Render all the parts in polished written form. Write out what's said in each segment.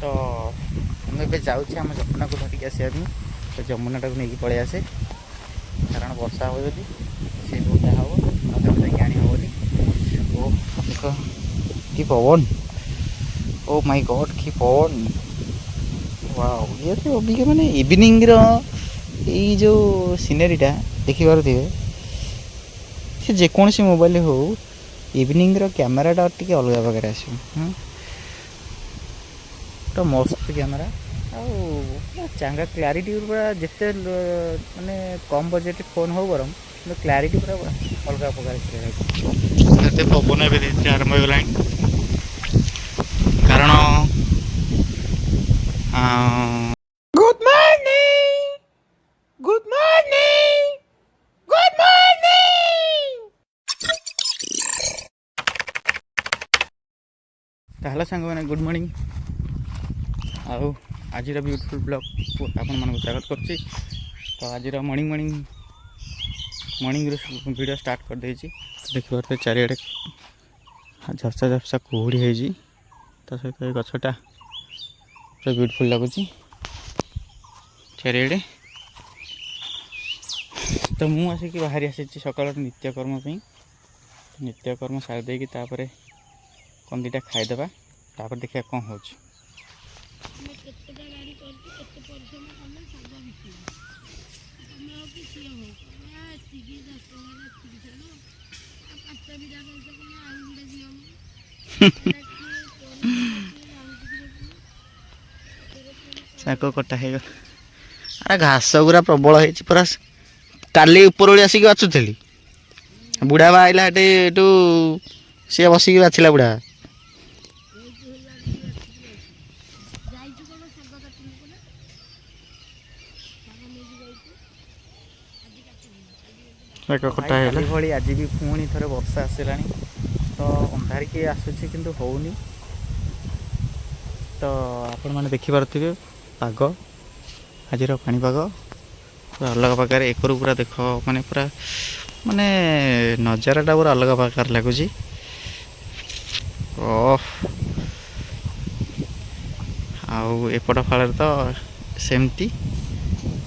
तो मुझे जाऊँगी आम जमुना को धरिक आसवाई तो जमुना टाक नहीं पलि आसे कारण वर्षा हो जदि से बोटा हम मत मत आनी हेनी ओ देख कि पवन ओ माय गॉड कि पवन वाओ ये तो अभी मैंने इवनिंग रो जो सीनेरीटा देखिपे से जेकोसी मोबाइल हो इवनिंग रो कैमेराटा टी अलग प्रकार आस तो मस्त कैमेरा चांगा क्लारिटी पूरा जिते माने कम बजेट फोन हो बरम क्लारिटी पूरा अलग प्रकार पवन ए आरंभ होगा कारण good morning good morning good morning hello सांग मैंने गुड मॉर्निंग आउ आज ब्यूटीफुल ब्लॉग आपण मन स्वागत करछि तो आज morning morning morning video start कर देछि देखि बार चारिआडे झपसा झपसा कुहुड़ी है तो सहित ये गछटा पूरा ब्यूटीफुल लगुच चारिआडे तो मु आसिक बाहरी आसी सकाल नित्यकर्म नित्यकर्म सारी देकी तापर कौन दीटा खाईदेवा तापर देखिए कौन हो शाग कटा है अरे घास गुरा प्रबल है पूरा काली ऊपर ओଳି आसिक बाछुली बुढ़ा बा आइला हेटू सी बसिक बाछिला बुढ़ा भाई आज भी पुणी थे वर्षा आसला तो अंधारिकी आसूसी किंतु होनी तो आपण मैंने देखिपे पाग आज पाणीपाग पूरा अलग प्रकार एक पूरा देख माने पूरा माने नजाराटा पूरा अलग प्रकार लगुच एपट फाड़ तो सेमती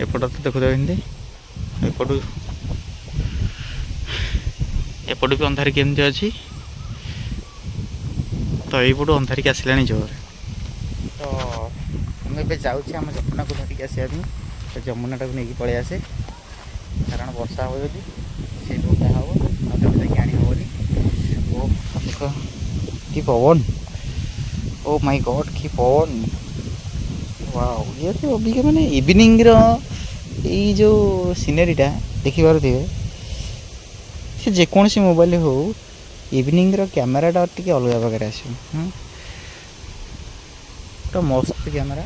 एपट तो देखुद एपटू एपटू भी अंधारिक एमती अच्छी तो यपटू अंधारिक आसला जोर तो मुझे जाऊँगी आम जमुना को धरिक आसवाई तो जमुना टाक नहीं पलि आसे कारण वर्षा हो जदि से बोटा हम मत मत आनी हेनी ओ देख कि पवन ओ माय गॉड कि पवन वाओ ये तो अभी मैंने इवनिंग रो जो सीनेरीटा देखिपे से जेकोसी मोबाइल हो इवनिंग रो कैमेराटा टी अलग प्रकार आस तो मस्त कैमेरा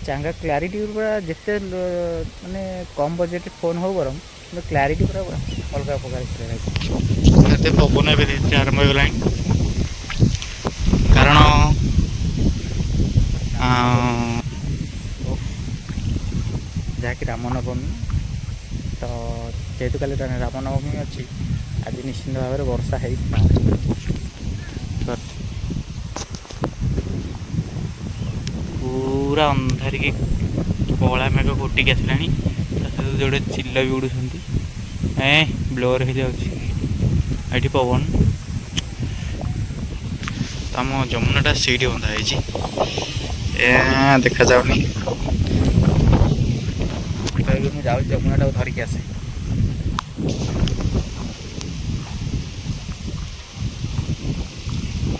चांगा क्लारिटी पूरा जिते माने कम बजेट फोन हो बरम क्लारिटी पूरा अलग प्रकार पवन ए आरंभ होगा कारण जहाँकि रामनवमी तो जेहेतु काली रामनवमी अच्छी आज निश्चिंत भाव में वर्षा है पूरा अंधारिकी कला मेघ घोटिक आसला जोड़े चिल्ल भी उड़ुं ब्लोर हो जाए पवन तो आम जमुनाटा सीट बंधा है देखा जाऊनी मुझे जाऊँ जमुनाटा धरिक आसे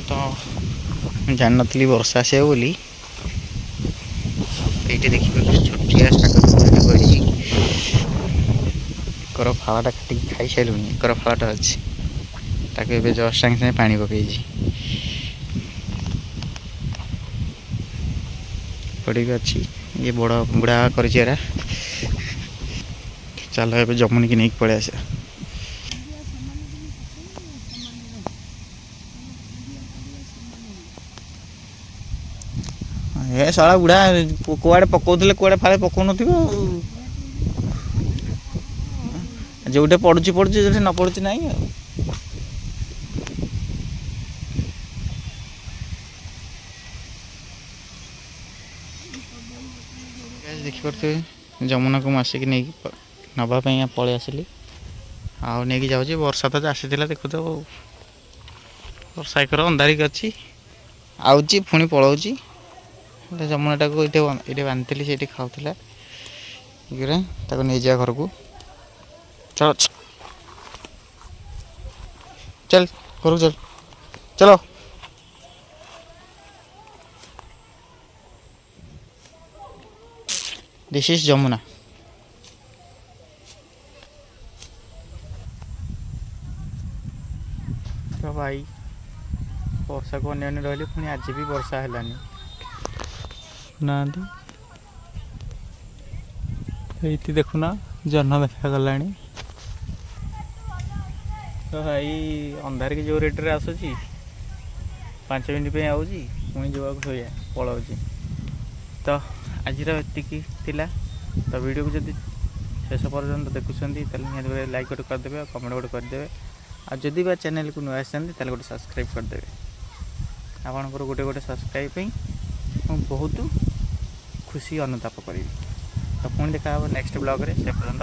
तो जान नी वर्षा आसे बोली ये देखिए छोटिया कर फालाटा काटिक खाई सारूनी एकर फालाटा अच्छी ताकि जस्ट सागे सागे पानी पकई पड़ी अच्छी ये बड़ बुढ़ा कर चलो ए जमुन की नहीं पलि आस ए साला बुढ़ा कुआड़े पकाउले कुआड़े फाड़े पकाउ न जोटे पड़ुची पड़ुची जो न पड़ुची ना आ। ଦେଖିପାରୁଥିବେ ଯମୁନାକୁ ମୁଁ ଆସିକି ନେଇକି ନେବା ପାଇଁ ପଳେଇ ଆସିଲି ଆଉ ନେଇକି ଯାଉଛି। ବର୍ଷା ତ ଆସିଥିଲା ଦେଖୁଥିବ ବର୍ଷା ଏକର ଅନ୍ଧାରିକି ଅଛି ଆଉଛି ପୁଣି ପଳାଉଛି। ଯମୁନାଟାକୁ ଏଇଠି ବାନ୍ଧିଥିଲି ସେଇଠି ଖାଉଥିଲା ତାକୁ ନେଇଯିବା ଘରକୁ। ଚଲ चल घरକୁ चल चलो। This is Jamuna. तो भाई वर्षा को अन्य रही पुणी आज भी वर्षा है ना ये देखुना जह्न देखा तो भाई अंधार की जो रेट रे आसूची 5 मिनट पे आऊँगी पुणी जो शोया पलाऊँगी। तो आज एतिला तो वीडियो को जब शेष पर्यंत देखुं निहत लाइक गोटे करदे और कमेंट गोटे करदे आ जदि बा चैनल को नुआ आसते गोटे सब्सक्राइब करदे। आपंकर गोटे गोटे सब्सक्राइब बहुत खुशी अनुताप करी। तो पुणी देखा नेक्स्ट ब्लॉग रे से पर्यंत